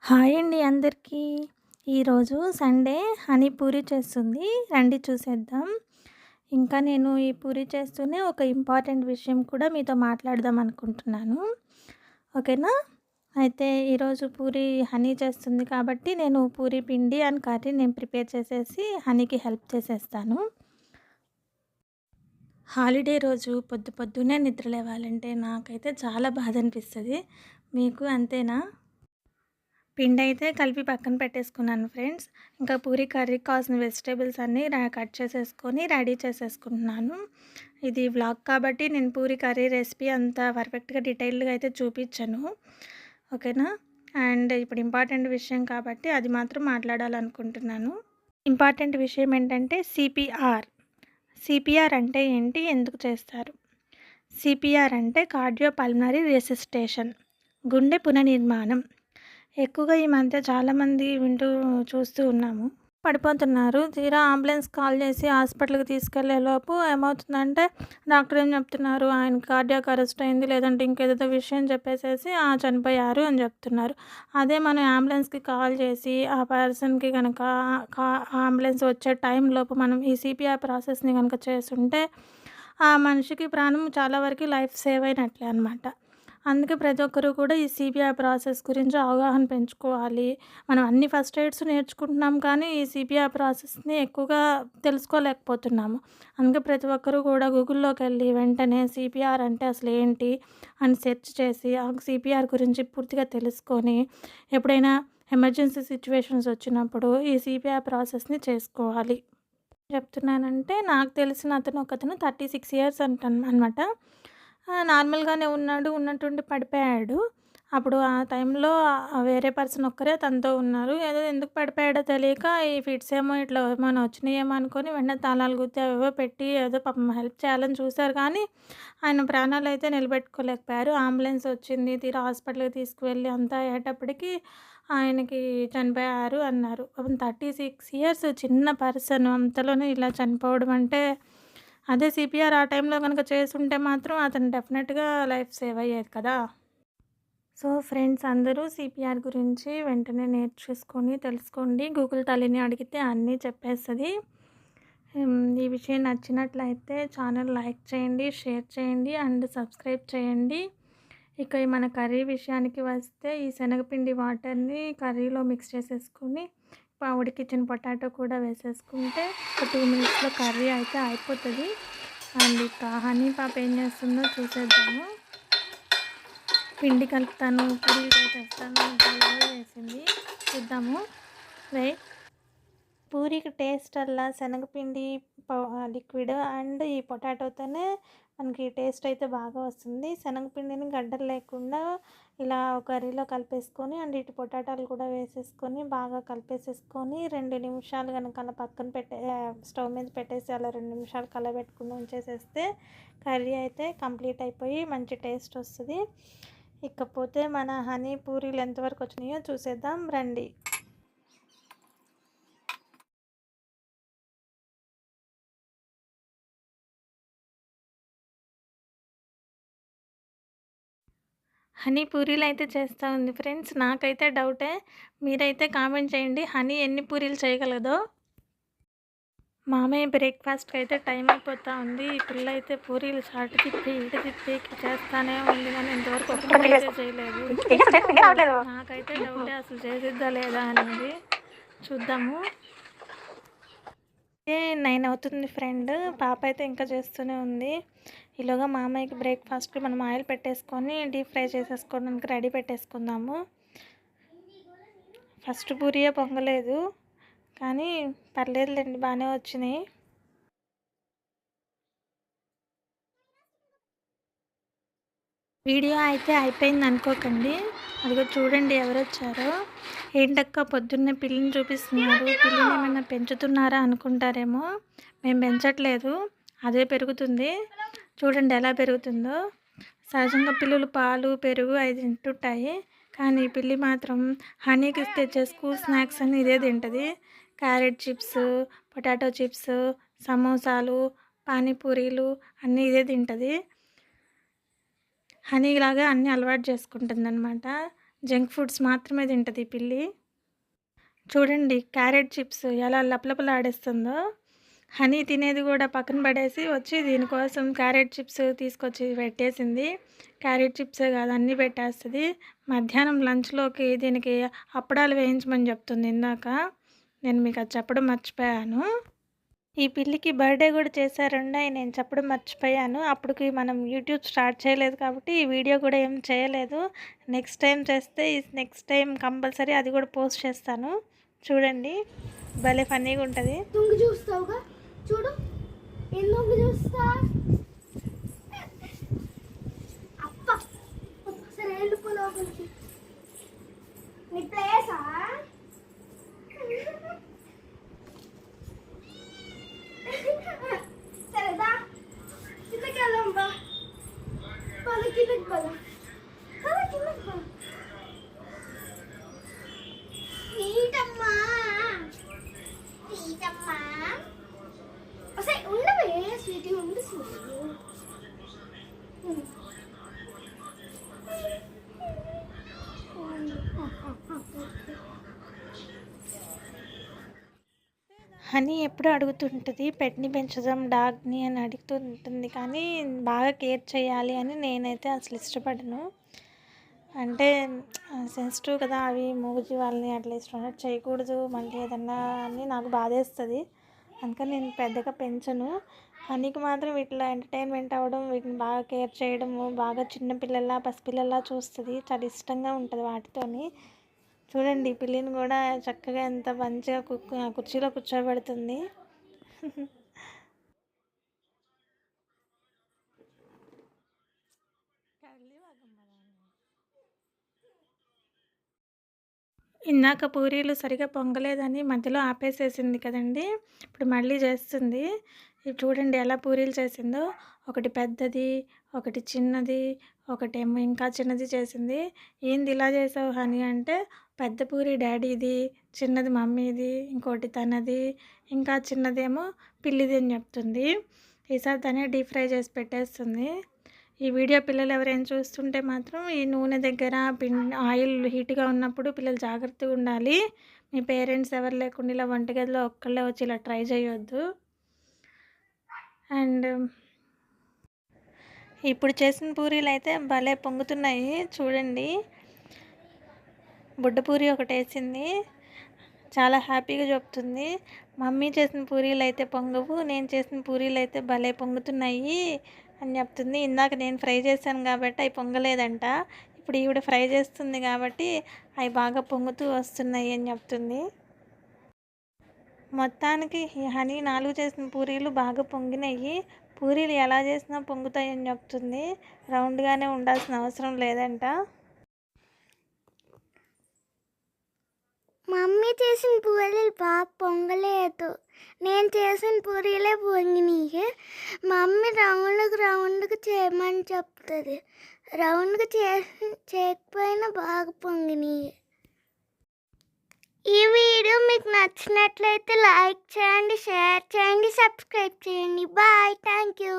Hi అండి అందరికీ. ఈరోజు సండే హనీ పూరి చేస్తుంది. రండి చూసేద్దాం. ఇంకా నేను ఈ పూరి చేస్తూనే ఒక ఇంపార్టెంట్ విషయం కూడా మీతో మాట్లాడదాం అనుకుంటున్నాను. ఓకేనా? అయితే ఈరోజు పూరి హనీ చేస్తుంది కాబట్టి నేను పూరి పిండి అండ్ కర్రీ నేను ప్రిపేర్ చేసేసి హనీకి హెల్ప్ చేసేస్తాను. హాలిడే రోజు పొద్దున్నే నిద్ర లేవాలంటే నాకైతే చాలా బాధ అనిపిస్తది. మీకు అంతేనా? పిండైతే కలిపి పక్కన పెట్టేసుకున్నాను ఫ్రెండ్స్. ఇంకా పూరి కర్రీకి కావాల్సిన వెజిటబుల్స్ అన్నీ కట్ చేసేసుకొని రెడీ చేసేసుకుంటున్నాను. ఇది వ్లాగ్ కాబట్టి నేను పూరి కర్రీ రెసిపీ అంత పర్ఫెక్ట్‌గా డీటెయిల్డ్‌గా అయితే చూపించను. ఓకేనా? అండ్ ఇప్పుడు ఇంపార్టెంట్ విషయం కాబట్టి అది మాత్రం మాట్లాడాలనుకుంటున్నాను. ఇంపార్టెంట్ విషయం ఏంటంటే సిపిఆర్. సిపిఆర్ అంటే ఏంటి? ఎందుకు చేస్తారు? సిపిఆర్ అంటే కార్డియోపల్మనరీ రెసిస్టేషన్, గుండె పునర్నిర్మాణం. ఎక్కువగా ఈ మధ్య చాలామంది చూస్తూ ఉన్నాము. పడిపోతున్నారు. తీరా అంబులెన్స్ కాల్ చేసి హాస్పిటల్‌కి తీసుకెళ్లేలోపు ఏమవుతుందంటే డాక్టర్ ఏం చెప్తున్నారు, ఆయనకి కార్డియాక్ అరెస్ట్ అయింది, లేదంటే ఇంకేదేదో విషయం చెప్పేసేసి చనిపోయారు అని చెప్తున్నారు. అదే మనం అంబులెన్స్‌కి కాల్ చేసి ఆ పర్సన్‌కి గనక అంబులెన్స్ వచ్చే టైంలోపు మనం ఈ సిపిఆర్ ప్రాసెస్‌ని గనక చేసుంటే ఆ మనిషికి ప్రాణం చాలా వరకు లైఫ్ సేవ్ అయినట్లే అనమాట. అందుకే ప్రతి ఒక్కరు కూడా ఈ సిపిఆర్ ప్రాసెస్ గురించి అవగాహన పెంచుకోవాలి. మనం అన్ని ఫస్ట్ ఎయిడ్స్ నేర్చుకుంటున్నాం కానీ ఈ సిపిఆర్ ప్రాసెస్‌ని ఎక్కువగా తెలుసుకోలేకపోతున్నాము. అందుకే ప్రతి ఒక్కరు కూడా గూగుల్‌లోకెళ్ళి వెంటనే సిపిఆర్ అంటే అసలేంటి అని సెర్చ్ చేసి ఆ సిపిఆర్ గురించి పూర్తిగా తెలుసుకొని ఎప్పుడైనా ఎమర్జెన్సీ సిట్యుయేషన్స్ వచ్చినప్పుడు ఈ సిపిఆర్ ప్రాసెస్‌ని చేసుకోవాలి. చెప్తున్నానంటే నాకు తెలిసిన ఒకతను 36 ఇయర్స్ అనమాట. నార్మల్‌గానే ఉన్నాడు. ఉన్నట్టుండి పడిపోయాడు. అప్పుడు ఆ టైంలో వేరే పర్సన్ ఒక్కరే తనతో ఉన్నారు. ఏదో ఎందుకు పడిపోయాడో తెలియక ఈ ఫిట్స్ ఏమో ఇట్లా ఏమైనా వచ్చినాయేమో అనుకోని వెంటనే తాళాలు గుత్తి అవేవో పెట్టి ఏదో పాపం హెల్ప్ చేయాలని చూశారు కానీ ఆయన ప్రాణాలైతే నిలబెట్టుకోలేకపోయారు. అంబులెన్స్ వచ్చింది. తీరా హాస్పిటల్‌కి తీసుకువెళ్ళి అంతా అయ్యేటప్పటికి ఆయనకి చనిపోయారు అన్నారు. పాపం 36 ఇయర్స్ చిన్న పర్సన్ అంతలోనే ఇలా చనిపోవడం అంటే అదే సిపిఆర్ ఆ టైంలో గనక చేసుంటే మాత్రం అతను డెఫినెట్‌గా లైఫ్ సేవ్ అయ్యేది కదా! సో, ఫ్రెండ్స్ అందరూ సిపిఆర్ గురించి వెంటనే నేర్చేసుకొని తెలుసుకోండి. గూగుల్ తల్లిని అడిగితే అన్నీ చెప్పేస్తది. ఈ విషయం నచ్చినట్లయితే ఛానల్ లైక్ చేయండి, షేర్ చేయండి అండ్ సబ్స్క్రైబ్ చేయండి. ఇక ఈ మన కర్రీ విషయానికి వస్తే ఈ శనగపిండి వాటర్‌ని కర్రీలో మిక్స్ చేసేసుకొని ఉడికించిన పొటాటో కూడా వేసేసుకుంటే ఒక 2 మినిట్స్‌లో కర్రీ అయితే అయిపోతది. అండ్ ఇక హనీ పాప ఏం చేస్తుందో చూసేద్దాము. పిండి కలుపుతాను, పూరీలు చేసేస్తాను, గోల చేసింది. చూద్దాము. వెయిట్. పూరికి టేస్ట్ అలా శనగపిండి లిక్విడ్ అండ్ ఈ పొటాటోతోనే మనకి టేస్ట్ అయితే బాగా వస్తుంది. శనగపిండిని గడ్డలు లేకుండా ఇలా కర్రీలో కలిపేసుకొని అండ్ ఇటు పొటాటాలు కూడా వేసేసుకొని బాగా కలిపేసేసుకొని 2 నిమిషాలు కనుక అలా పక్కన స్టవ్ మీద పెట్టేసి అలా 2 నిమిషాలు కలబెట్టుకుని ఉంచేసేస్తే కర్రీ అయితే కంప్లీట్ అయిపోయి మంచి టేస్ట్ వస్తుంది. ఇకపోతే మన హనీ పూరీలు ఎంతవరకు వచ్చినాయో చూసేద్దాం రండి. హనీ పూరీలు అయితే చేస్తూ ఉంది ఫ్రెండ్స్. నాకైతే డౌటే. మీరైతే కామెంట్ చేయండి హనీ ఎన్ని పూరీలు చేయగలదో. మామయ్య బ్రేక్‌ఫాస్ట్‌కి అయితే టైం అయిపోతూ ఉంది. ఈ పిల్ల అయితే పూరీలు అటు తిప్పి ఇటు తిప్పి చేస్తానే ఉంది కానీ ఇంతవరకు ఒక పూరి అయితే చేయలేదు. నాకైతే డౌటే అసలు చేసిద్దా లేదా అనేది. చూద్దాము. 9 అవుతుంది ఫ్రెండ్. పాప అయితే ఇంకా చేస్తూనే ఉంది. ఈలోగా మామయ్యకి బ్రేక్‌ఫాస్ట్‌కి మనం ఆయిల్ పెట్టేసుకొని డీప్ ఫ్రై చేసేసుకోవడానికి రెడీ పెట్టేసుకుందాము. ఫస్ట్ పూరియే పొంగలేదు కానీ పర్లేదులేండి బాగానే వచ్చినాయి. వీడియో అయితే అయిపోయింది అనుకోకండి. అదిగో చూడండి ఎవరొచ్చారో. ఏంటక్క పొద్దున్నే పిల్లిని చూపిస్తున్నారు, పిల్లిని ఏమైనా పెంచుతున్నారా అనుకుంటారేమో. మేము పెంచట్లేదు, అదే పెరుగుతుంది. చూడండి ఎలా పెరుగుతుందో. సహజంగా పిల్లులు పాలు పెరుగు అవి తింటుంటాయి కానీ ఈ పిల్లి మాత్రం హనీకి తెచ్చే స్కూల్ స్నాక్స్ అని ఇదే తింటుంది. క్యారెట్ చిప్స్, పొటాటో చిప్స్, సమోసాలు, పానీపూరీలు అన్నీ ఇదే తింటుంది. హనీలాగా అన్నీ అలవాటు చేసుకుంటుందన్నమాట. జంక్ ఫుడ్స్ మాత్రమే తింటది ఈ పిల్లి. చూడండి క్యారెట్ చిప్స్ ఎలా లపలపలాడేస్తుందో. హనీ తినేది కూడా పక్కన పడేసి వచ్చి దీనికోసం క్యారెట్ చిప్స్ తీసుకొచ్చి పెట్టేసింది. క్యారెట్ చిప్సే కాదు అన్నీ పెట్టేస్తుంది. మధ్యాహ్నం లంచ్లోకి దీనికి అప్పడాలు వేయించమని చెప్తుంది. ఇందాక నేను మీకు అది చెప్పడం మర్చిపోయాను. ఈ పిల్లికి బర్త్డే కూడా చేశారండి, నేను చెప్పడం మర్చిపోయాను. అప్పటికి మనం యూట్యూబ్ స్టార్ట్ చేయలేదు కాబట్టి ఈ వీడియో కూడా ఏం చేయలేదు. నెక్స్ట్ టైం చేస్తే నెక్స్ట్ టైం కంపల్సరీ అది కూడా పోస్ట్ చేస్తాను. చూడండి భలే ఫన్నీగా ఉంటుంది. తుంగి చూస్తావుగా, చూడు ఎందుకు చూస్తా. అప్ప సరే వెళ్ళిపో లోపలికి. నీ ప్లేసా? సరేదా కిందకి వెళ్దాం బా. పద కిందకి పద, పద కిందకి పద. నీటమ్మా నీటమ్మా అసలు ఉండవే స్వీటీ, ఉండు స్వీటీ. హనీ ఎప్పుడూ అడుగుతుంటుంది పెట్ని పెంచుదాం డాగ్ని అని అడుగుతూ ఉంటుంది, కానీ బాగా కేర్ చేయాలి అని నేనైతే అసలు ఇష్టపడను. అంటే సెన్సిటివ్ కదా, అవి మూగజీవాలని అట్లా ఇష్టం చేయకూడదు మళ్ళీ ఏదన్నా అని నాకు బాధేస్తుంది. అందుకని నేను పెద్దగా పెంచను. హనీకి మాత్రం వీటిలో ఎంటర్టైన్మెంట్ అవ్వడం, వీటిని బాగా కేర్ చేయడము, బాగా చిన్నపిల్లల్లా పసిపిల్లల్లా చూస్తుంది. చాలా ఇష్టంగా ఉంటుంది వాటితోని. చూడండి పిల్లిని కూడా చక్కగా ఎంత మంచిగా కుర్చీలో కూర్చోబెడుతుంది. ఇందాక పూరీలు సరిగా పొంగలేదని మధ్యలో ఆపేసేసింది కదండి, ఇప్పుడు మళ్ళీ చేస్తుంది. ఇప్పుడు చూడండి ఎలా పూరీలు చేసిందో. ఒకటి పెద్దది, ఒకటి చిన్నది, ఒకటేమో ఇంకా చిన్నది చేసింది. ఏంది ఇలా చేసావు హనీ అంటే, పెద్ద పూరి డాడీది, చిన్నది మమ్మీది, ఇంకోటి తనది, ఇంకా చిన్నదేమో పిల్లిది అని చెప్తుంది. ఈసారి తనే డీప్ ఫ్రై చేసి పెట్టేస్తుంది. ఈ వీడియో పిల్లలు ఎవరైనా చూస్తుంటే మాత్రం ఈ నూనె దగ్గర ఆయిల్ హీట్గా ఉన్నప్పుడు పిల్లలు జాగ్రత్తగా ఉండాలి. మీ పేరెంట్స్ ఎవరు లేకుండా ఇలా వంటగదిలో ఒక్కళ్ళే వచ్చి ఇలా ట్రై చేయొద్దు. అండ్ ఇప్పుడు చేసిన పూరీలు అయితే భలే పొంగుతున్నాయి. చూడండి బుడ్డ పూరి ఒకటి వేసింది, చాలా హ్యాపీగా చెప్తుంది. మమ్మీ చేసిన పూరీలు అయితే పొంగవు, నేను చేసిన పూరీలు అయితే భలే పొంగుతున్నాయి అని చెప్తుంది. ఇందాక నేను ఫ్రై చేశాను కాబట్టి అవి పొంగలేదంట, ఇప్పుడు ఈవిడ ఫ్రై చేస్తుంది కాబట్టి అవి బాగా పొంగుతూ వస్తున్నాయి అని చెప్తుంది. మొత్తానికి ఈ హనీ 4 చేసిన పూరీలు బాగా పొంగినాయి. పూరీలు ఎలా చేసినా పొంగుతాయి అని చెప్తుంది. రౌండ్గానే ఉండాల్సిన అవసరం లేదంట. మమ్మీ చేసిన పూరీలు బాగా పొంగలేదు, నేను చేసిన పూరీలే పొంగినాయి. మమ్మీ రౌండ్కి చేయమని చెప్తుంది, రౌండ్గా చేయకపోయినా బాగా పొంగినాయి. ఈ వీడియో మీకు నచ్చినట్లయితే లైక్ చేయండి, షేర్ చేయండి, సబ్స్క్రైబ్ చేయండి. Bye, thank you.